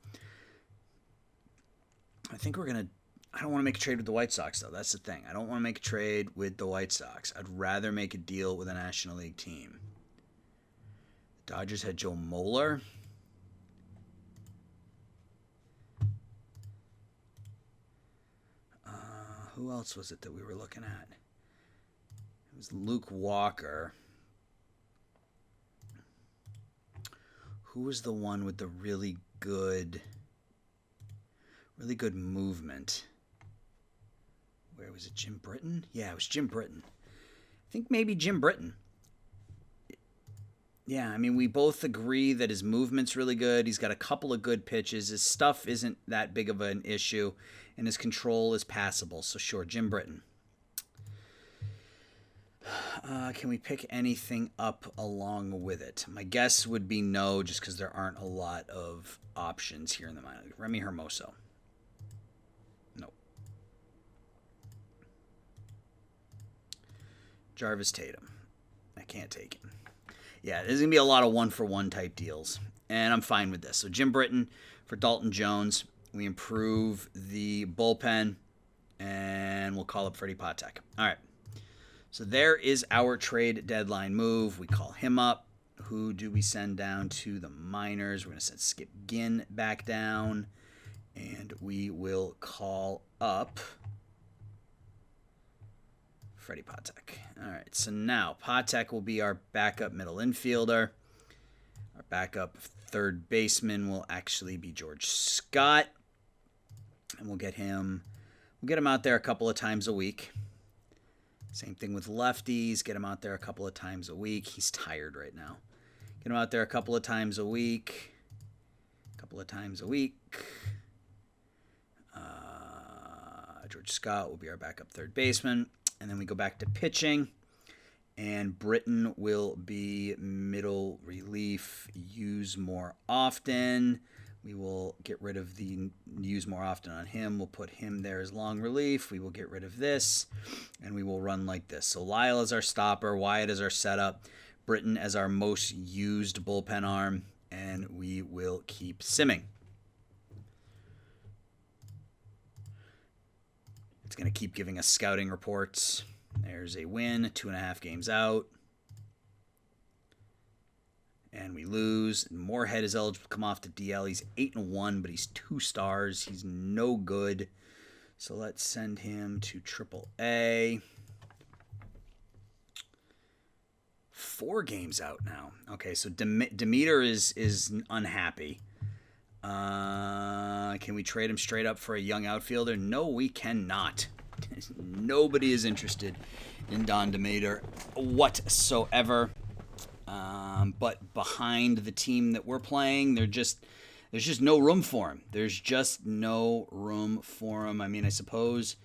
I think we're going to... I don't want to make a trade with the White Sox, though. That's the thing. I don't want to make a trade with the White Sox. I'd rather make a deal with a National League team. The Dodgers had Joe Moeller. Who else was it that we were looking at? It was Luke Walker. Who was the one with the really good movement? Where was it? Jim Britton? Yeah, it was Jim Britton. I think maybe Jim Britton. Yeah, I mean, we both agree that his movement's really good. He's got a couple of good pitches. His stuff isn't that big of an issue, and his control is passable. So sure, Jim Britton. Can we pick anything up along with it? My guess would be no, just because there aren't a lot of options here in the minor league. Remy Hermoso. Nope. Jarvis Tatum. I can't take him. Yeah, there's going to be a lot of one-for-one type deals, and I'm fine with this. So Jim Britton for Dalton Jones. We improve the bullpen, and we'll call up Freddie Patek. All right. So there is our trade deadline move. We call him up. Who do we send down to the minors? We're going to send Skip Ginn back down, and we will call up Freddie Patek. All right, so now Patek will be our backup middle infielder. Our backup third baseman will actually be George Scott, and we'll get him out there a couple of times a week. Same thing with lefties. Get him out there a couple of times a week. He's tired right now. Get him out there a couple of times a week. George Scott will be our backup third baseman. And then we go back to pitching. And Britton will be middle relief. Use more often. We will get rid of the use more often on him. We'll put him there as long relief. We will get rid of this, and we will run like this. So Lyle is our stopper, Wyatt is our setup, Britton as our most used bullpen arm, and we will keep simming. It's going to keep giving us scouting reports. There's a win, 2.5 games out. And we lose. Moorhead is eligible to come off the DL. He's 8-1, but he's 2 stars. He's no good. So let's send him to AAA. 4 games out now. Okay, so Demeter is unhappy. Can we trade him straight up for a young outfielder? No, we cannot. Nobody is interested in Don Demeter whatsoever. But behind the team that we're playing, there's just no room for him. There's just no room for him. I mean, I suppose,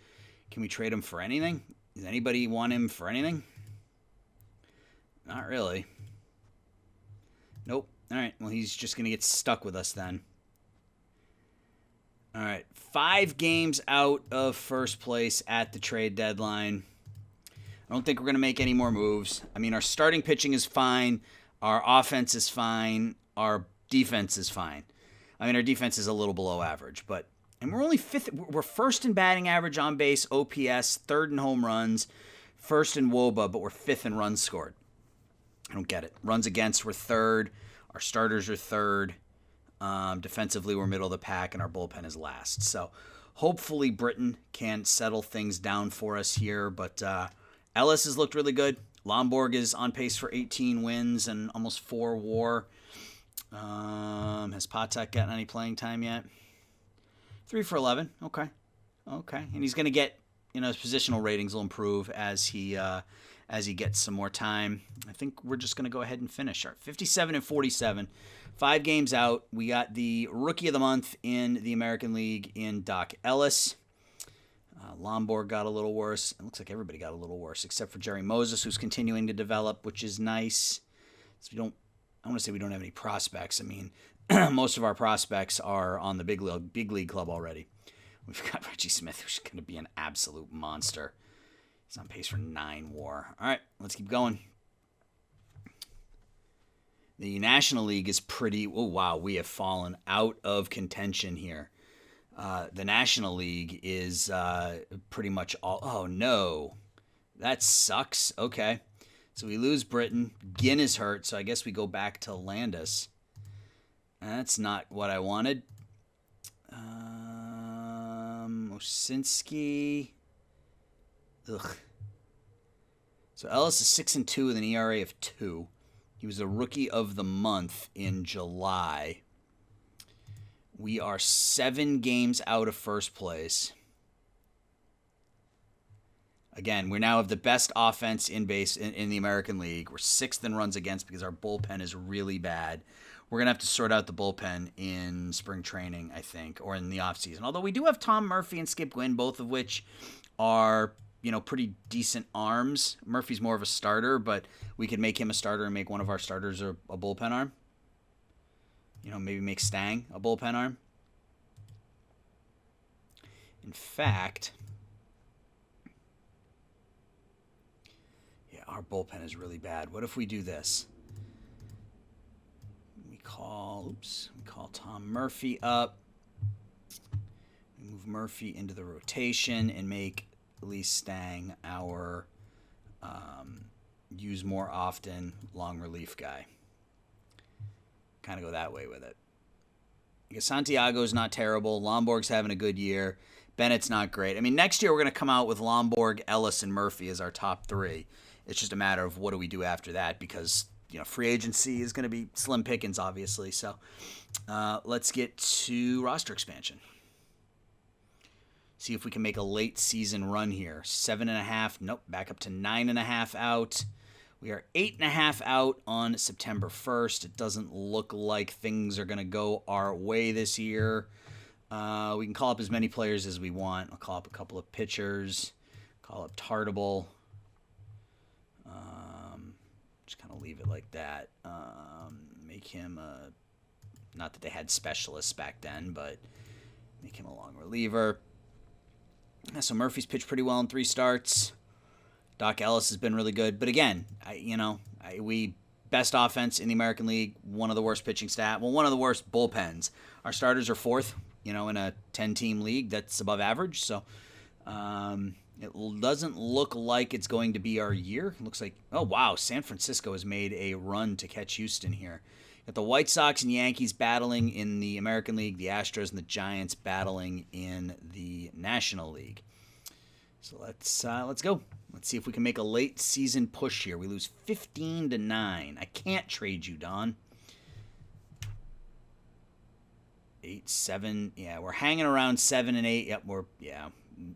can we trade him for anything? Does anybody want him for anything? Not really. Nope. All right. Well, he's just going to get stuck with us then. All right. 5 games out of first place at the trade deadline. I don't think we're going to make any more moves. I mean, our starting pitching is fine. Our offense is fine. Our defense is fine. I mean, our defense is a little below average, and we're only 5th. We're 1st in batting average, on base, OPS, 3rd in home runs, 1st in WOBA, but we're 5th in runs scored. I don't get it. Runs against, we're 3rd. Our starters are 3rd. Defensively, we're middle of the pack, and our bullpen is last. So hopefully Britton can settle things down for us here, but Ellis has looked really good. Lomborg is on pace for 18 wins and almost 4 WAR. Has Patek gotten any playing time yet? 3 for 11. Okay. And he's going to get, his positional ratings will improve as he gets some more time. I think we're just going to go ahead and finish our 57-47. 5 games out. We got the Rookie of the Month in the American League in Doc Ellis. Lomborg got a little worse. It looks like everybody got a little worse, except for Jerry Moses, who's continuing to develop, which is nice. So I want to say we don't have any prospects. I mean, most of our prospects are on the big league club already. We've got Reggie Smith, who's going to be an absolute monster. He's on pace for 9 WAR. All right, let's keep going. The National League is pretty... Oh, wow, we have fallen out of contention here. The National League is pretty much all. Oh, no. That sucks. Okay. So we lose Britain. Ginn is hurt, so I guess we go back to Landis. That's not what I wanted. Osinski. Ugh. So Ellis is 6-2 with an ERA of 2. He was the rookie of the month in July. We are 7 games out of first place. Again, we now have the best offense in the American League. We're 6th in runs against because our bullpen is really bad. We're going to have to sort out the bullpen in spring training, I think, or in the offseason. Although we do have Tom Murphy and Skip Gwynn, both of which are, pretty decent arms. Murphy's more of a starter, but we could make him a starter and make one of our starters a bullpen arm. Maybe make Stang a bullpen arm. In fact, our bullpen is really bad. What if we do this? We call Tom Murphy up. We move Murphy into the rotation and make Lee Stang our use more often long relief guy. Kind of go that way with it. Because Santiago's not terrible. Lomborg's having a good year. Bennett's not great. I mean, next year we're going to come out with Lomborg, Ellis, and Murphy as our top 3. It's just a matter of what do we do after that because, free agency is going to be slim pickings, obviously. So let's get to roster expansion. See if we can make a late season run here. 7.5. Nope. Back up to 9.5 out. We are 8.5 out on September 1st. It doesn't look like things are going to go our way this year. We can call up as many players as we want. I'll call up a couple of pitchers. Call up Tartable. Just kind of leave it like that. Make him not that they had specialists back then, but make him a long reliever. So Murphy's pitched pretty well in 3 starts. Doc Ellis has been really good. But again, we best offense in the American League, one of the worst pitching staff. Well, one of the worst bullpens. Our starters are 4th, in a 10-team league that's above average. So it doesn't look like it's going to be our year. It looks like, oh, wow, San Francisco has made a run to catch Houston here. Got the White Sox and Yankees battling in the American League, the Astros and the Giants battling in the National League. So let's go. Let's see if we can make a late season push here. We lose 15-9. I can't trade you, Don. 8, 7. Yeah, we're hanging around 7 and 8. Yep,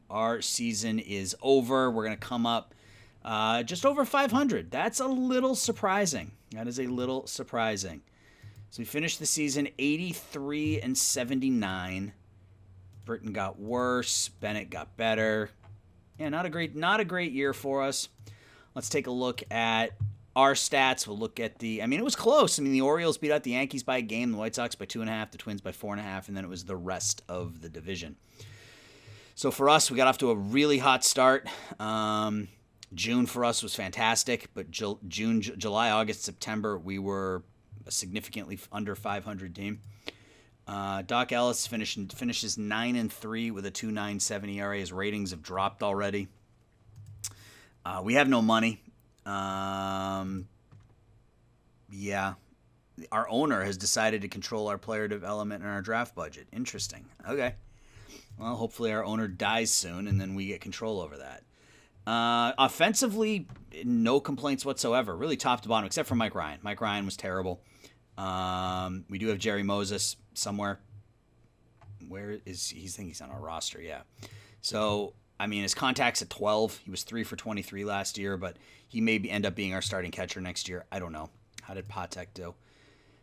our season is over. We're gonna come up just over 500. That's a little surprising. That is a little surprising. So we finished the season 83-79. Britain got worse. Bennett got better. Yeah, not a great year for us. Let's take a look at our stats. We'll look at it was close. The Orioles beat out the Yankees by a game, the White Sox by 2.5, the Twins by 4.5, and then it was the rest of the division. So for us, we got off to a really hot start. June for us was fantastic, but June, July, August, September, we were a significantly under 500 team. Doc Ellis finishes 9-3 with a 2.97 ERA. His ratings have dropped already. We have no money. Our owner has decided to control our player development and our draft budget. Interesting. Okay. Well, hopefully our owner dies soon, and then we get control over that. Offensively, no complaints whatsoever. Really top to bottom, except for Mike Ryan. Mike Ryan was terrible. We do have Jerry Moses somewhere. Where is he? I think he's on our roster, yeah. So, his contact's at 12. He was 3 for 23 last year, but he may end up being our starting catcher next year. I don't know. How did Patek do?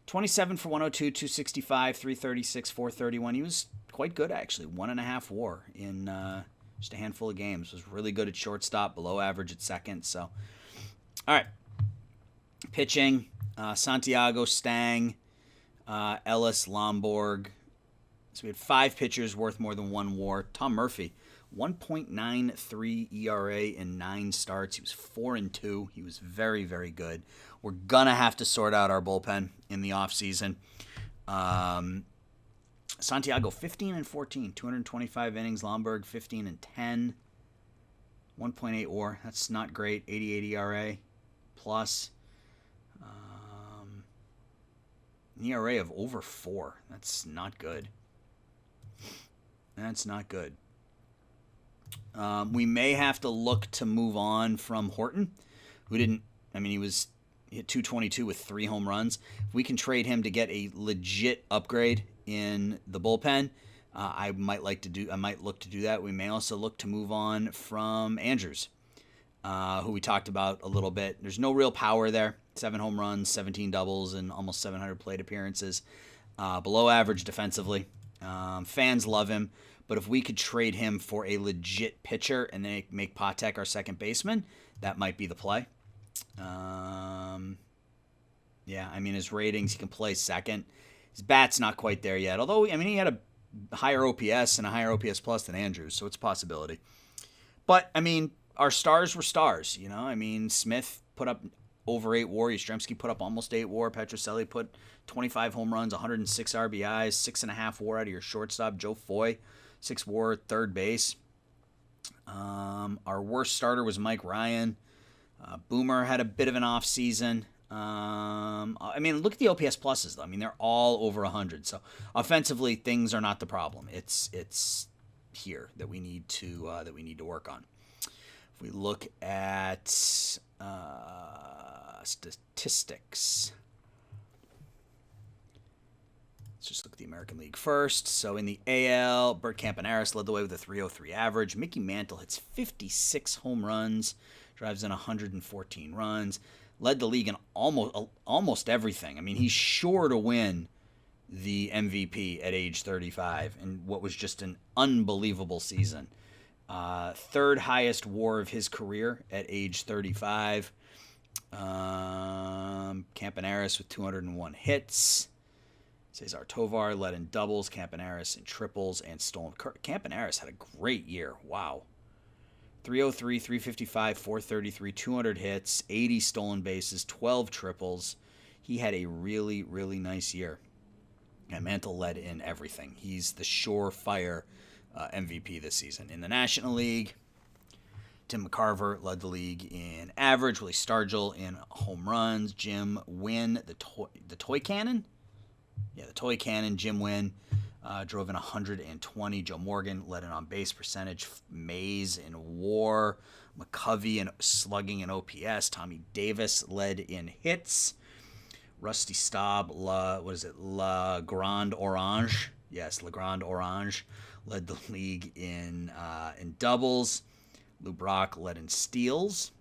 27 for 102, 265, 336, 431. He was quite good, actually. 1.5 WAR in just a handful of games. Was really good at shortstop, below average at second. So, all right. Pitching, Santiago, Stang, Ellis, Lomborg. So we had 5 pitchers worth more than 1 WAR. Tom Murphy, 1.93 ERA in 9 starts. He was 4-2. He was very, very good. We're going to have to sort out our bullpen in the offseason. Santiago, 15 and 14, 225 innings. Lomberg, 15 and 10, 1.8 WAR. That's not great. 88 ERA plus. An ERA of over 4. That's not good. That's not good. We may have to look to move on from Horton, who didn't. I mean, he hit 222 with 3 home runs. If we can trade him to get a legit upgrade in the bullpen, I might look to do that. We may also look to move on from Andrews, who we talked about a little bit. There's no real power there. 7 home runs, 17 doubles, and almost 700 plate appearances. Below average defensively. Fans love him, but if we could trade him for a legit pitcher and then make Patek our second baseman, that might be the play. Yeah, I mean, his ratings, he can play second. His bat's not quite there yet, although, I mean, he had a higher OPS and a higher OPS plus than Andrews, so it's a possibility. But, I mean, our stars were stars, you know? I mean, Smith put up over 8 WAR. Yastrzemski put up almost 8 WAR. Petrocelli put 25 home runs, 106 RBIs, 6.5 WAR out of your shortstop. Joe Foy, 6 WAR, third base. Our worst starter was Mike Ryan. Boomer had a bit of an off season. I mean, look at the OPS pluses, though. I mean, they're all over 100. So offensively, things are not the problem. It's here that we need to work on. If we look at statistics, let's just look at the American League first. So in the AL, Bert Campaneris led the way with a 303 average. Mickey Mantle hits 56 home runs, drives in 114 runs, led the league in almost everything. I mean, he's sure to win the MVP at age 35 in what was just an unbelievable season. Third highest WAR of his career at age 35. Campaneris with 201 hits. Cesar Tovar led in doubles, Campaneris in triples, and stolen. Campaneris had a great year. Wow. 303, 355, 433, 200 hits, 80 stolen bases, 12 triples. He had a really, really nice year. And Mantle led in everything. He's the surefire MVP this season. In the National League, Tim McCarver led the league in average. Willie Stargell in home runs. Jim Wynn, the toy cannon? Yeah, the toy cannon, Jim Wynn, drove in 120. Joe Morgan led in on base percentage. Mays in WAR. McCovey in slugging and OPS. Tommy Davis led in hits. Rusty Staub, La Grande Orange. Yes, La Grande Orange led the league in doubles. Lou Brock led in steals.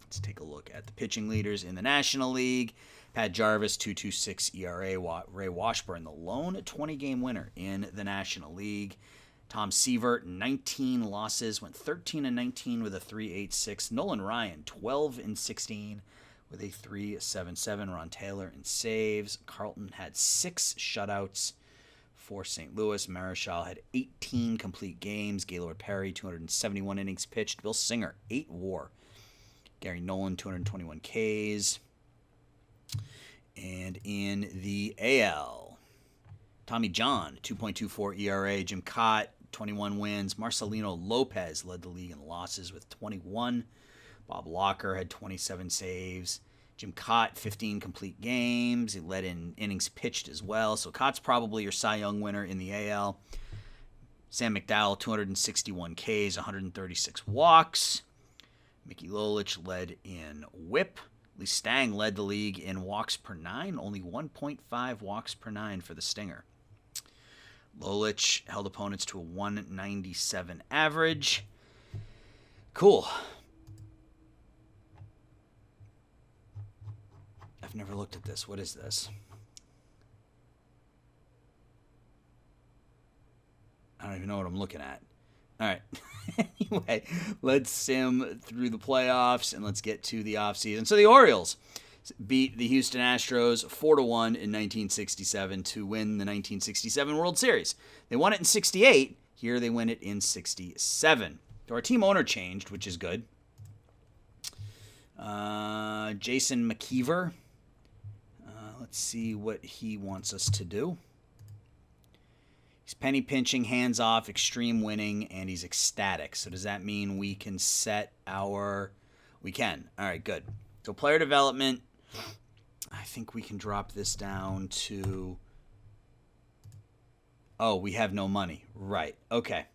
Let's take a look at the pitching leaders in the National League. Pat Jarvis, 2.26 ERA. Ray Washburn, the lone 20-game winner in the National League. Tom Sievert, 19 losses, went 13-19 with a 3.86. Nolan Ryan, 12-16 with a 3.77. Ron Taylor in saves. Carlton had 6 shutouts for St. Louis. Marichal had 18 complete games. Gaylord Perry, 271 innings pitched. Bill Singer, 8 WAR. Gary Nolan, 221 Ks. And in the AL, Tommy John, 2.24 ERA. Jim Cott, 21 wins. Marcelino Lopez led the league in losses with 21. Bob Locker had 27 saves. Jim Cott, 15 complete games. He led in innings pitched as well. So Cott's probably your Cy Young winner in the AL. Sam McDowell, 261 Ks, 136 walks. Mickey Lolich led in whip. Lee Stang led the league in walks per 9, only 1.5 walks per 9 for the Stinger. Lolich held opponents to a 197 average. Cool. I've never looked at this. What is this? I don't even know what I'm looking at. All right. Anyway, let's sim through the playoffs and let's get to the offseason. So the Orioles beat the Houston Astros 4-1 in 1967 to win the 1967 World Series. They won it in 68. Here they win it in 67. So our team owner changed, which is good. Jason McKeever. Let's see what he wants us to do. He's penny pinching, hands off, extreme winning, and he's ecstatic. So does that mean we can set our... We can. All right, good. So player development, I think we can drop this down to... Oh, we have no money. Right. Okay.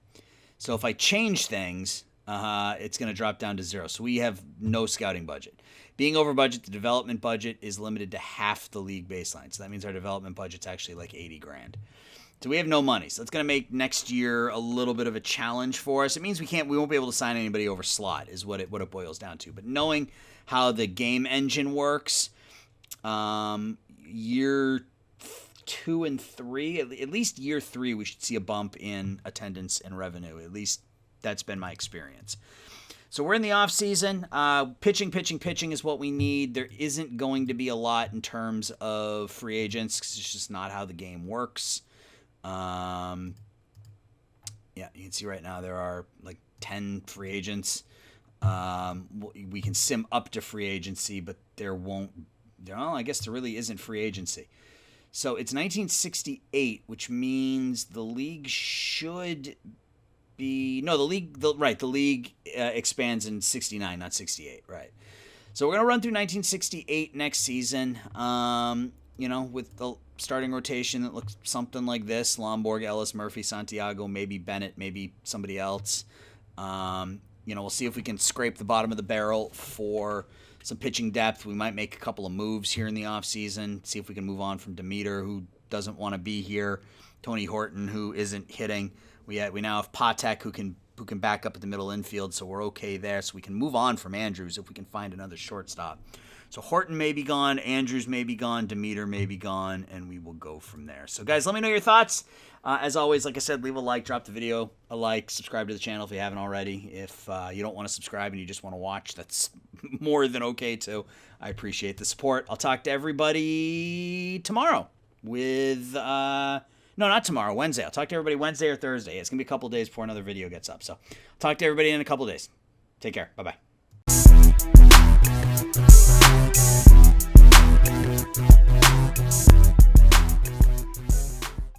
So if I change things, it's going to drop down to 0. So we have no scouting budget. Being over budget, the development budget is limited to half the league baseline. So that means our development budget's actually like 80 grand. So we have no money. So it's going to make next year a little bit of a challenge for us. It means we won't be able to sign anybody over slot is what it boils down to. But knowing how the game engine works, year 2 and 3, at least year 3, we should see a bump in attendance and revenue. At least that's been my experience. So we're in the off season. Pitching is what we need. There isn't going to be a lot in terms of free agents because it's just not how the game works. Yeah, you can see right now there are like 10 free agents. We can sim up to free agency, but I guess there really isn't free agency. So it's 1968, which means the league should be... No, the league expands in 69, not 68, right. So we're going to run through 1968 next season, with the starting rotation that looks something like this: Lomborg, Ellis, Murphy, Santiago, maybe Bennett, maybe somebody else. We'll see if we can scrape the bottom of the barrel for some pitching depth. We might make a couple of moves here in the offseason, see if we can move on from Demeter, who doesn't want to be here, Tony Horton, who isn't hitting. We now have Patek, who can back up at the middle infield, so we're okay there. So we can move on from Andrews if we can find another shortstop. So Horton may be gone, Andrews may be gone, Demeter may be gone, and we will go from there. So guys, let me know your thoughts. As always, like I said, leave a like, drop the video a like, subscribe to the channel if you haven't already. If you don't want to subscribe and you just want to watch, that's more than okay too. I appreciate the support. I'll talk to everybody tomorrow with... No, not tomorrow, Wednesday. I'll talk to everybody Wednesday or Thursday. It's going to be a couple days before another video gets up. So I'll talk to everybody in a couple days. Take care. Bye-bye.